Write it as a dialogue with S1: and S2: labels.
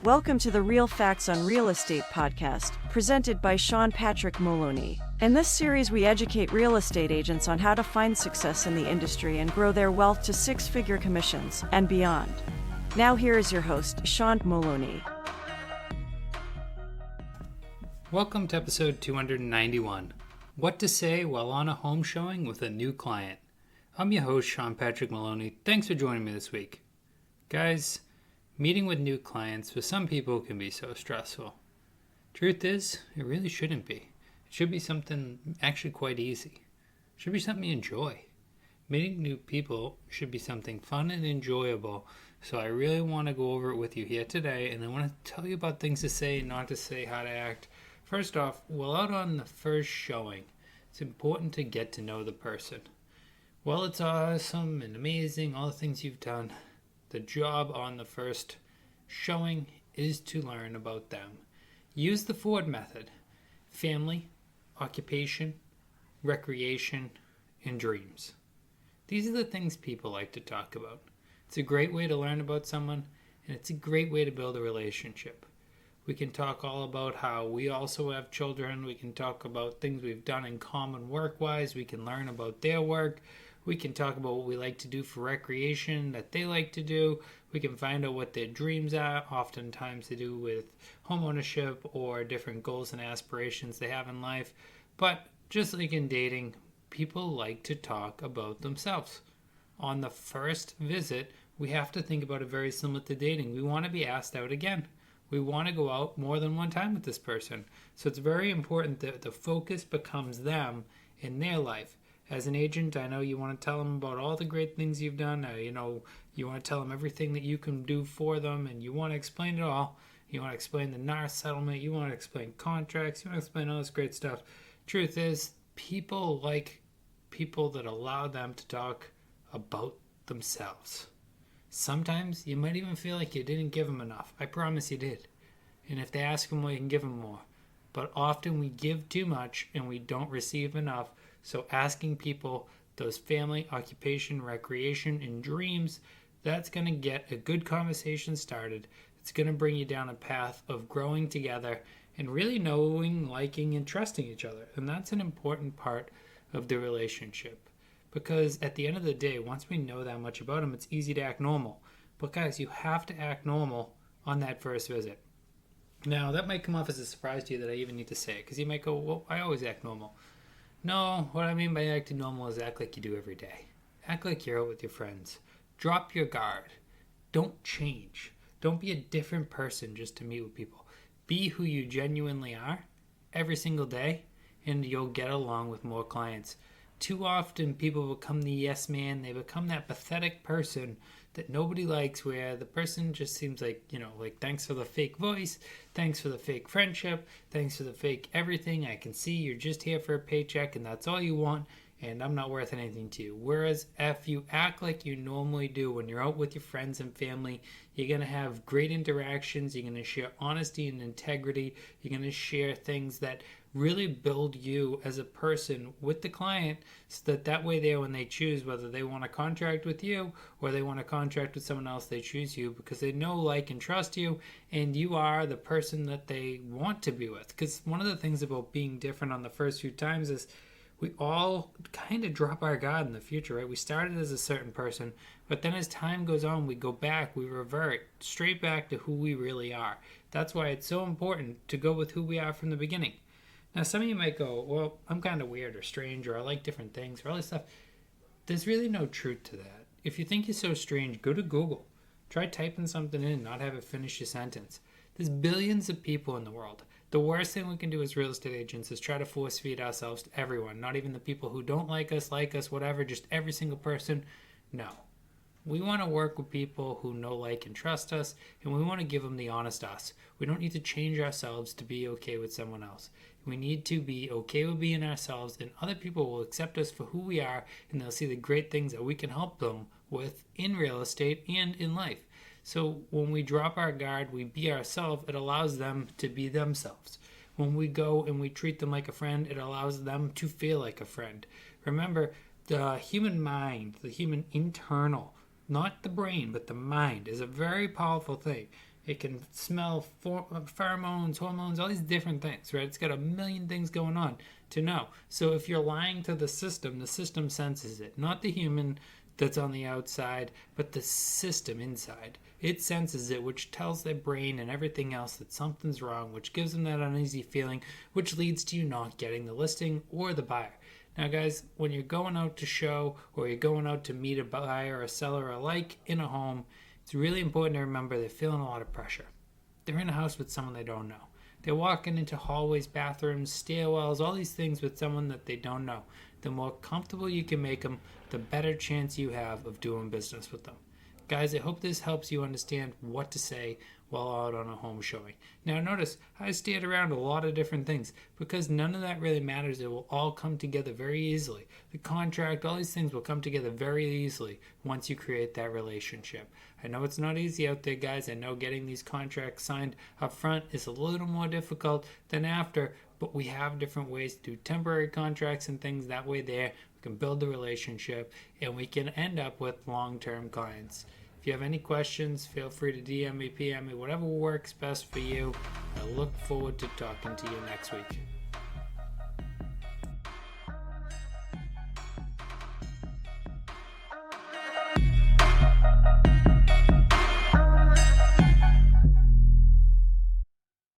S1: Welcome to the Real Facts on Real Estate podcast, presented by Sean Patrick Maloney. In this series, we educate real estate agents on how to find success in the industry and grow their wealth to six-figure commissions and beyond. Now here is your host, Sean Maloney.
S2: Welcome to episode 291, What to Say While on a Home Showing with a New Client. I'm your host, Sean Patrick Maloney. Thanks for joining me this week. Guys, meeting with new clients for some people can be so stressful. Truth is, it really shouldn't be. It should be something actually quite easy. It should be something you enjoy. Meeting new people should be something fun and enjoyable. So I really want to go over it with you here today, and I want to tell you about things to say and not to say, how to act. First off, while out on the first showing, it's important to get to know the person. While it's awesome and amazing, all the things you've done, the job on the first showing is to learn about them. Use the F.O.R.D method: family, occupation, recreation, and dreams. These are the things people like to talk about. It's a great way to learn about someone, and it's a great way to build a relationship. We can talk all about how we also have children. We can talk about things we've done in common work-wise. We can learn about their work. We can talk about what we like to do for recreation that they like to do. We can find out what their dreams are, oftentimes to do with homeownership or different goals and aspirations they have in life. But just like in dating, people like to talk about themselves. On the first visit, we have to think about it very similar to dating. We want to be asked out again. We want to go out more than one time with this person. So it's very important that the focus becomes them in their life. As an agent, I know you want to tell them about all the great things you've done. You want to tell them everything that you can do for them, and you want to explain it all. You want to explain the NAR settlement. You want to explain contracts. You want to explain all this great stuff. Truth is, people like people that allow them to talk about themselves. Sometimes you might even feel like you didn't give them enough. I promise you did. And if they ask them more, you can give them more. But often we give too much and we don't receive enough. So asking people those family, occupation, recreation, and dreams, that's going to get a good conversation started. It's going to bring you down a path of growing together and really knowing, liking, and trusting each other. And that's an important part of the relationship. Because at the end of the day, once we know that much about them, it's easy to act normal. But guys, you have to act normal on that first visit. Now, that might come off as a surprise to you that I even need to say it, because you might go, well, I always act normal. No, what I mean by acting normal is act like you do every day. Act like you're out with your friends. Drop your guard. Don't change. Don't be a different person just to meet with people. Be who you genuinely are every single day, and you'll get along with more clients. Too often people become the yes man. They become that pathetic person that nobody likes, where the person just seems like, thanks for the fake voice, thanks for the fake friendship, thanks for the fake everything. I can see you're just here for a paycheck and that's all you want, and I'm not worth anything to you. Whereas if you act like you normally do when you're out with your friends and family, you're going to have great interactions. You're going to share honesty and integrity. You're going to share things that really build you as a person with the client, so that way there, when they choose whether they want to contract with you or they want to contract with someone else, they choose you because they know, like, and trust you, and you are the person that they want to be with. Because one of the things about being different on the first few times is we all kind of drop our guard in the future, right? We started as a certain person, but then as time goes on, we go back, we revert straight back to who we really are. That's why it's so important to go with who we are from the beginning. Now, some of you might go, well, I'm kind of weird or strange, or I like different things, or all this stuff. There's really no truth to that. If you think you're so strange, go to Google. Try typing something in and not have it finish your sentence. There's billions of people in the world. The worst thing we can do as real estate agents is try to force feed ourselves to everyone, not even the people who don't like us, whatever, just every single person. No. We want to work with people who know, like, and trust us, and we want to give them the honest us. We don't need to change ourselves to be okay with someone else. We need to be okay with being ourselves, and other people will accept us for who we are, and they'll see the great things that we can help them with in real estate and in life. So when we drop our guard, we be ourselves, it allows them to be themselves. When we go and we treat them like a friend, it allows them to feel like a friend. Remember, the human mind, the human internal, not the brain, but the mind, is a very powerful thing. It can smell pheromones, hormones, all these different things, right? It's got a million things going on to know. So if you're lying to the system senses it. Not the human that's on the outside, but the system inside. It senses it, which tells their brain and everything else that something's wrong, which gives them that uneasy feeling, which leads to you not getting the listing or the buyer. Now, guys, when you're going out to show or you're going out to meet a buyer or a seller alike in a home, it's really important to remember they're feeling a lot of pressure. They're in a house with someone they don't know. They're walking into hallways, bathrooms, stairwells, all these things with someone that they don't know. The more comfortable you can make them, the better chance you have of doing business with them. Guys, I hope this helps you understand what to say while out on a home showing. Now notice, I steered around a lot of different things because none of that really matters. It will all come together very easily. The contract, all these things will come together very easily once you create that relationship. I know it's not easy out there, guys. I know getting these contracts signed up front is a little more difficult than after, but we have different ways to do temporary contracts and things that way there. We can build the relationship and we can end up with long-term clients. If you have any questions, feel free to DM me, PM me, whatever works best for you. I look forward to talking to you next week.